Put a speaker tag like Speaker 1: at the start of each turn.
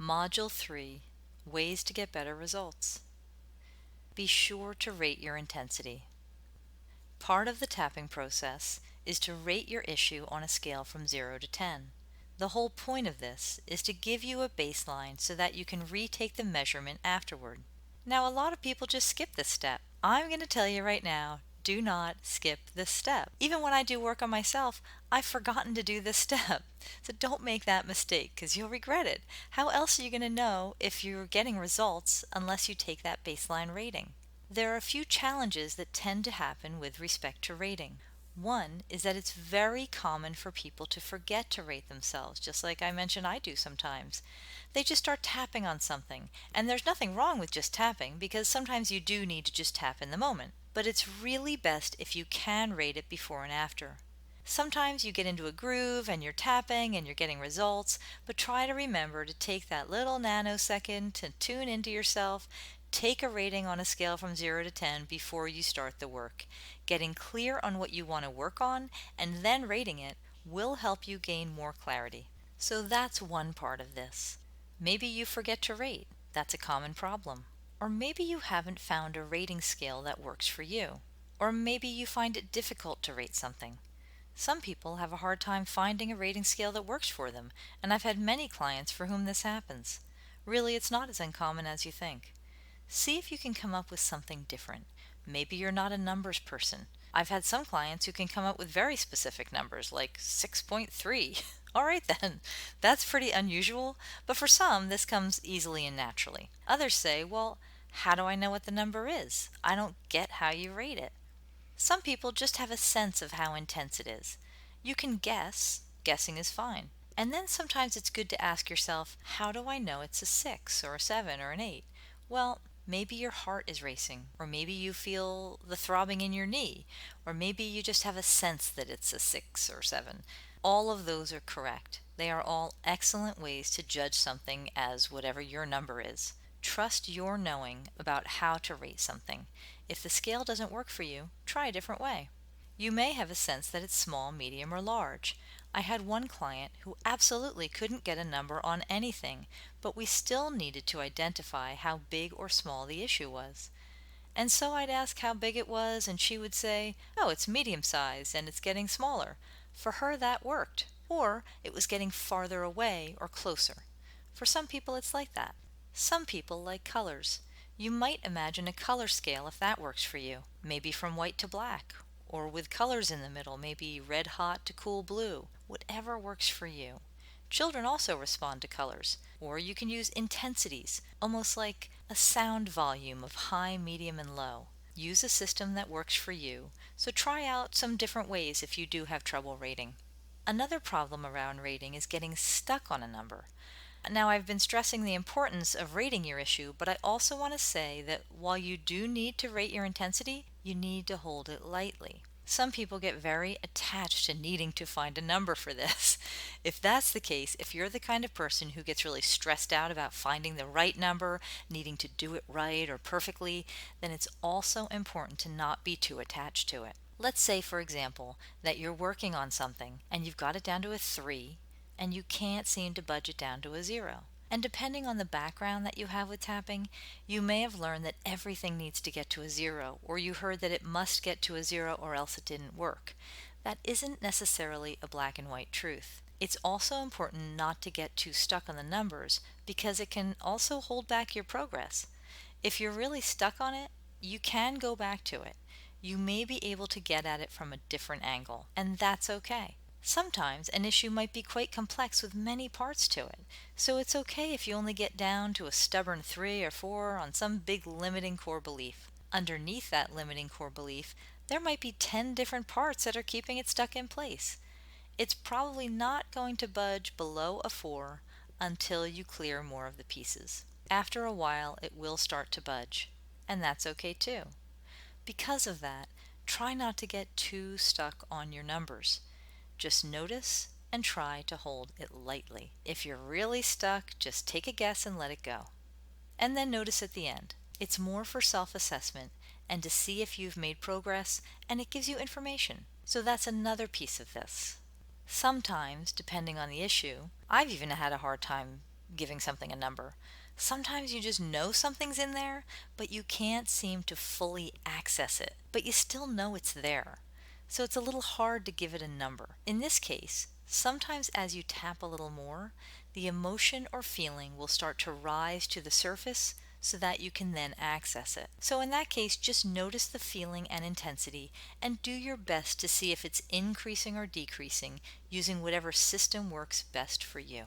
Speaker 1: Module 3, Ways to Get Better Results. Be sure to rate your intensity. Part of the tapping process is to rate your issue on a scale from 0 to 10. The whole point of this is to give you a baseline so that you can retake the measurement afterward. Now, a lot of people just skip this step. I'm going to tell you right now, do not skip this step. Even when I do work on myself, I've forgotten to do this step. So don't make that mistake because you'll regret it. How else are you going to know if you're getting results unless you take that baseline rating? There are a few challenges that tend to happen with respect to rating. One is that it's very common for people to forget to rate themselves, just like I mentioned I do sometimes. They just start tapping on something, and there's nothing wrong with just tapping because sometimes you do need to just tap in the moment. But it's really best if you can rate it before and after. Sometimes you get into a groove and you're tapping and you're getting results, but try to remember to take that little nanosecond to tune into yourself. Take a rating on a scale from 0 to 10 before you start the work. Getting clear on what you want to work on and then rating it will help you gain more clarity. So that's one part of this. Maybe you forget to rate. That's a common problem. Or maybe you haven't found a rating scale that works for you. Or maybe you find it difficult to rate something. Some people have a hard time finding a rating scale that works for them, and I've had many clients for whom this happens. Really, it's not as uncommon as you think. See if you can come up with something different. Maybe you're not a numbers person. I've had some clients who can come up with very specific numbers, like 6.3. All right then, that's pretty unusual, but for some this comes easily and naturally. Others say, well, how do I know what the number is? I don't get how you rate it. Some people just have a sense of how intense it is. You can guess. Guessing is fine. And then sometimes it's good to ask yourself, how do I know it's a 6 or a 7 or an 8? Well, maybe your heart is racing, or maybe you feel the throbbing in your knee, or maybe you just have a sense that it's a 6 or 7. All of those are correct. They are all excellent ways to judge something as whatever your number is. Trust your knowing about how to rate something. If the scale doesn't work for you, try a different way. You may have a sense that it's small, medium, or large. I had one client who absolutely couldn't get a number on anything, but we still needed to identify how big or small the issue was. And so I'd ask how big it was, and she would say, oh, it's medium size and it's getting smaller. For her, that worked. Or it was getting farther away or closer. For some people, it's like that. Some people like colors. You might imagine a color scale if that works for you, maybe from white to black, or with colors in the middle, maybe red hot to cool blue, whatever works for you. Children also respond to colors, or you can use intensities, almost like a sound volume of high, medium, and low. Use a system that works for you, so try out some different ways if you do have trouble rating. Another problem around rating is getting stuck on a number. Now, I've been stressing the importance of rating your issue, but I also want to say that while you do need to rate your intensity, you need to hold it lightly. Some people get very attached to needing to find a number for this. If that's the case, if you're the kind of person who gets really stressed out about finding the right number, needing to do it right or perfectly, then it's also important to not be too attached to it. Let's say, for example, that you're working on something and you've got it down to a 3, and you can't seem to budge it down to a 0. And depending on the background that you have with tapping, you may have learned that everything needs to get to a 0, or you heard that it must get to a 0 or else it didn't work. That isn't necessarily a black and white truth. It's also important not to get too stuck on the numbers because it can also hold back your progress. If you're really stuck on it, you can go back to it. You may be able to get at it from a different angle, and that's okay. Sometimes an issue might be quite complex with many parts to it, so it's okay if you only get down to a stubborn 3 or 4 on some big limiting core belief. Underneath that limiting core belief, there might be 10 different parts that are keeping it stuck in place. It's probably not going to budge below a 4 until you clear more of the pieces. After a while, it will start to budge, and that's okay too. Because of that, try not to get too stuck on your numbers. Just notice and try to hold it lightly. If you're really stuck, just take a guess and let it go. And then notice at the end. It's more for self-assessment and to see if you've made progress, and it gives you information. So that's another piece of this. Sometimes, depending on the issue, I've even had a hard time giving something a number. Sometimes you just know something's in there, but you can't seem to fully access it, but you still know it's there. So it's a little hard to give it a number. In this case, sometimes as you tap a little more, the emotion or feeling will start to rise to the surface so that you can then access it. So in that case, just notice the feeling and intensity and do your best to see if it's increasing or decreasing using whatever system works best for you.